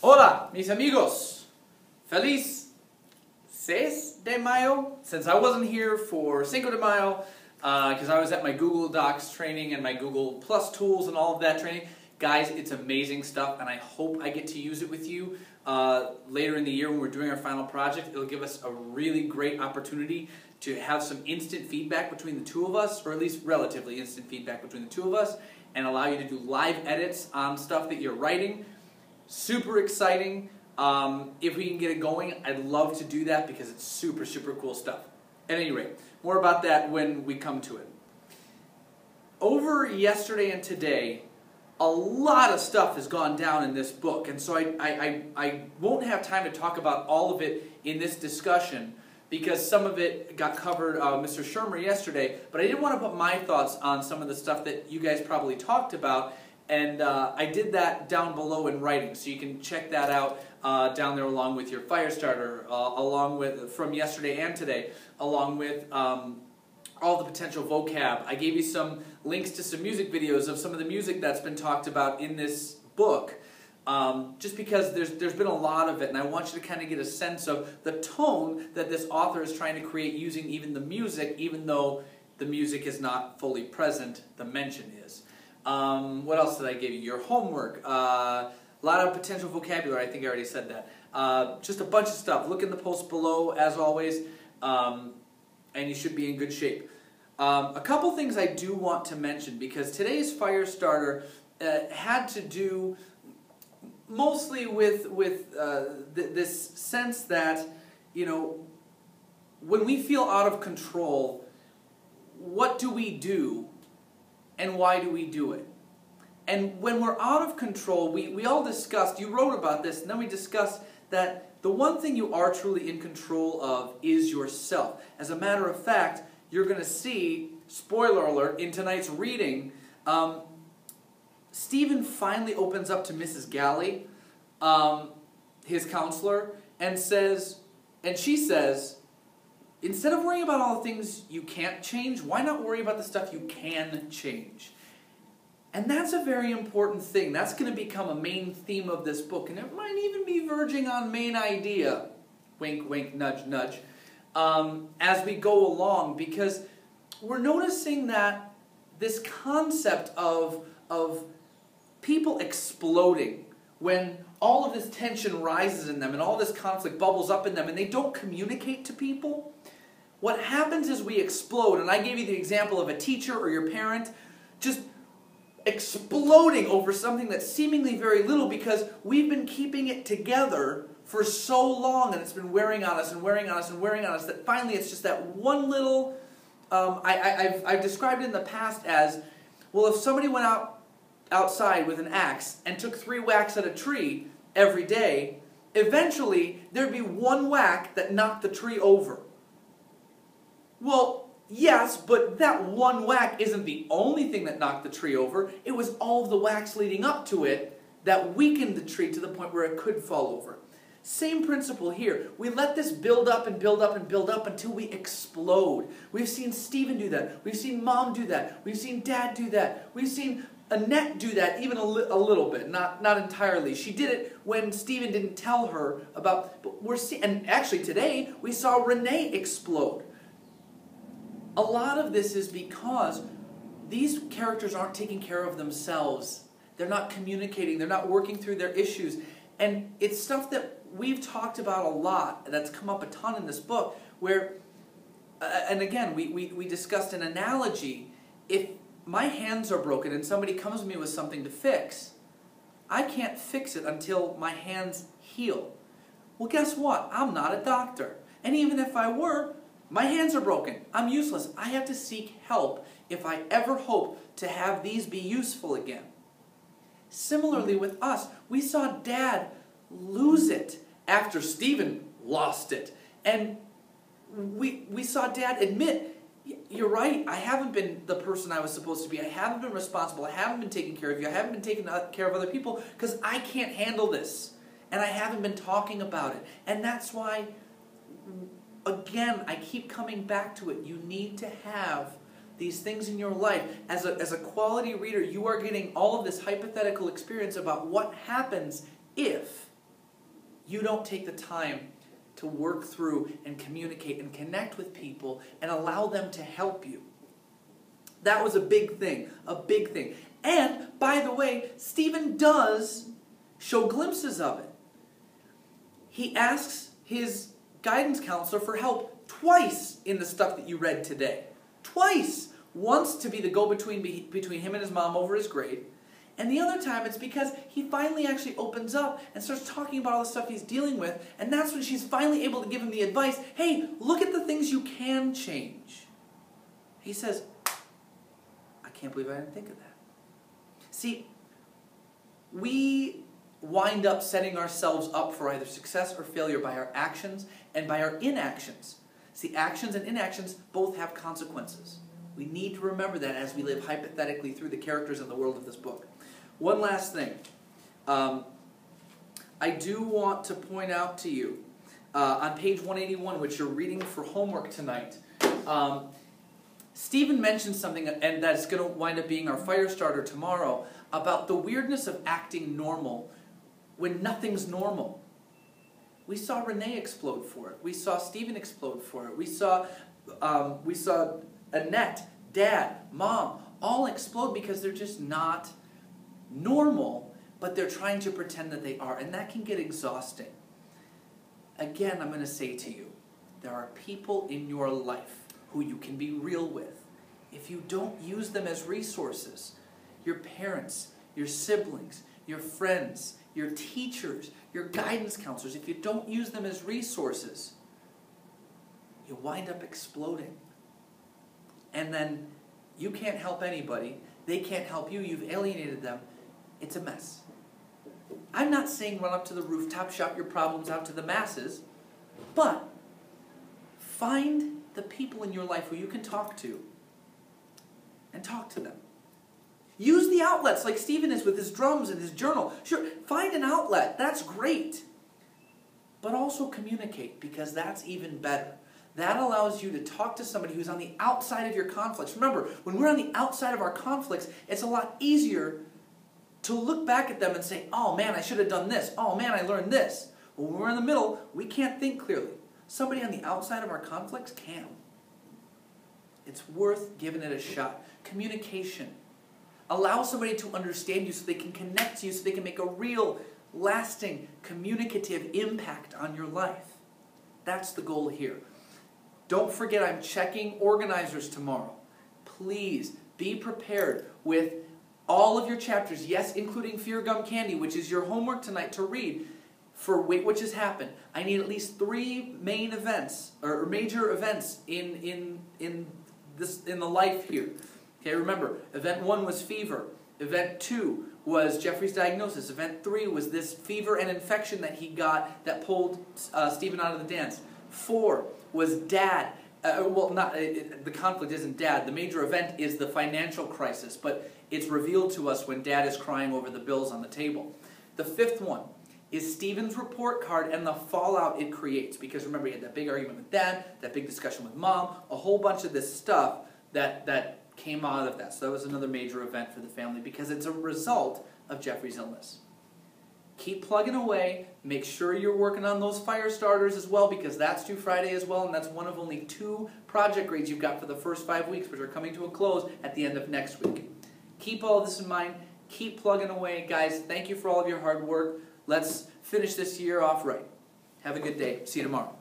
Hola, mis amigos. Feliz 6 de Mayo. Since I wasn't here for Cinco de Mayo, because I was at my Google Docs training and my Google Plus tools and all of that training. Guys, it's amazing stuff, and I hope I get to use it with you later in the year when we're doing our final project. It'll give us a really great opportunity to have some instant feedback between the two of us, or at least relatively instant feedback between the two of us, and allow you to do live edits on stuff that you're writing. Super exciting. If we can get it going, I'd love to do that because it's super, super cool stuff. At any rate, more about that when we come to it. Over yesterday and today, a lot of stuff has gone down in this book, and so I won't have time to talk about all of it in this discussion because some of it got covered Mr. Shermer yesterday, but I did want to put my thoughts on some of the stuff that you guys probably talked about, and I did that down below in writing, so you can check that out down there along with your Firestarter, along with from yesterday and today, along with all the potential vocab. I gave you some links to some music videos of some of the music that's been talked about in this book, just because there's been a lot of it, and I want you to kind of get a sense of the tone that this author is trying to create using even the music, even though the music is not fully present, the mention is. What else did I give you? Your homework. A lot of potential vocabulary. I think I already said that. Just a bunch of stuff. Look in the post below, as always, and you should be in good shape. A couple things I do want to mention, because today's Firestarter had to do mostly with this sense that, you know, when we feel out of control, what do we do? And why do we do it? And when we're out of control, we all discussed, you wrote about this, and then we discussed that the one thing you are truly in control of is yourself. As a matter of fact, you're going to see, spoiler alert, in tonight's reading, Stephen finally opens up to Mrs. Galley, his counselor, and she says, instead of worrying about all the things you can't change, why not worry about the stuff you can change? And that's a very important thing. That's going to become a main theme of this book, and it might even be verging on main idea, wink, wink, nudge, nudge, as we go along, because we're noticing that this concept of people exploding when all of this tension rises in them and all this conflict bubbles up in them and they don't communicate to people. What happens is we explode, and I gave you the example of a teacher or your parent just exploding over something that's seemingly very little because we've been keeping it together for so long, and it's been wearing on us and wearing on us and wearing on us that finally it's just that one little, I've described it in the past as, well, if somebody went outside with an axe and took 3 whacks at a tree every day, eventually there'd be one whack that knocked the tree over. Well, yes, but that one whack isn't the only thing that knocked the tree over. It was all of the whacks leading up to it that weakened the tree to the point where it could fall over. Same principle here. We let this build up and build up and build up until we explode. We've seen Stephen do that. We've seen Mom do that. We've seen Dad do that. We've seen Annette do that even a little bit, not entirely. She did it when Stephen didn't tell her about, but and actually today we saw Renee explode. A lot of this is because these characters aren't taking care of themselves. They're not communicating. They're not working through their issues. And it's stuff that we've talked about a lot, that's come up a ton in this book, where, and again, we discussed an analogy. If my hands are broken and somebody comes to me with something to fix, I can't fix it until my hands heal. Well, guess what? I'm not a doctor. And even if I were, my hands are broken. I'm useless. I have to seek help if I ever hope to have these be useful again. Similarly with us, we saw Dad lose it after Stephen lost it. And we saw Dad admit, you're right, I haven't been the person I was supposed to be. I haven't been responsible. I haven't been taking care of you. I haven't been taking care of other people because I can't handle this. And I haven't been talking about it. And that's why, again, I keep coming back to it. You need to have these things in your life. As a quality reader, you are getting all of this hypothetical experience about what happens if you don't take the time to work through and communicate and connect with people and allow them to help you. That was a big thing, a big thing. And, by the way, Stephen does show glimpses of it. He asks his guidance counselor for help twice in the stuff that you read today. Twice. Once to be the go-between between him and his mom over his grade, and the other time it's because he finally actually opens up and starts talking about all the stuff he's dealing with, and that's when she's finally able to give him the advice, hey, look at the things you can change. He says, I can't believe I didn't think of that. See, we wind up setting ourselves up for either success or failure by our actions and by our inactions. See, actions and inactions both have consequences. We need to remember that as we live hypothetically through the characters in the world of this book. One last thing. I do want to point out to you, on page 181, which you're reading for homework tonight, Stephen mentioned something, and that's going to wind up being our fire starter tomorrow, about the weirdness of acting normal when nothing's normal. We saw Renee explode for it. We saw Stephen explode for it. We saw Annette, Dad, Mom, all explode because they're just not normal, but they're trying to pretend that they are, and that can get exhausting. Again, I'm going to say to you, there are people in your life who you can be real with. If you don't use them as resources, your parents, your siblings, your friends, your teachers, your guidance counselors, if you don't use them as resources, you wind up exploding. And then you can't help anybody. They can't help you. You've alienated them. It's a mess. I'm not saying run up to the rooftop, shout your problems out to the masses, but find the people in your life who you can talk to and talk to them. Use the outlets like Stephen is with his drums and his journal. Sure, find an outlet. That's great. But also communicate, because that's even better. That allows you to talk to somebody who's on the outside of your conflicts. Remember, when we're on the outside of our conflicts, it's a lot easier to look back at them and say, oh man, I should have done this. Oh man, I learned this. But when we're in the middle, we can't think clearly. Somebody on the outside of our conflicts can. It's worth giving it a shot. Communication. Allow somebody to understand you so they can connect to you, so they can make a real, lasting, communicative impact on your life. That's the goal here. Don't forget, I'm checking organizers tomorrow. Please be prepared with all of your chapters, yes, including Fear Gum Candy, which is your homework tonight to read. For Wait What Just Happened, I need at least 3 main events, or major events in the life here. Okay, remember, event 1 was fever. Event 2 was Jeffrey's diagnosis. Event 3 was this fever and infection that he got that pulled Stephen out of the dance. 4 was Dad. The conflict isn't Dad. The major event is the financial crisis, but it's revealed to us when Dad is crying over the bills on the table. The 5th one is Stephen's report card and the fallout it creates. Because remember, he had that big argument with Dad, that big discussion with Mom, a whole bunch of this stuff that came out of that. So that was another major event for the family because it's a result of Jeffrey's illness. Keep plugging away. Make sure you're working on those fire starters as well, because that's due Friday as well, and that's one of only 2 project grades you've got for the first 5 weeks, which are coming to a close at the end of next week. Keep all this in mind. Keep plugging away. Guys, thank you for all of your hard work. Let's finish this year off right. Have a good day. See you tomorrow.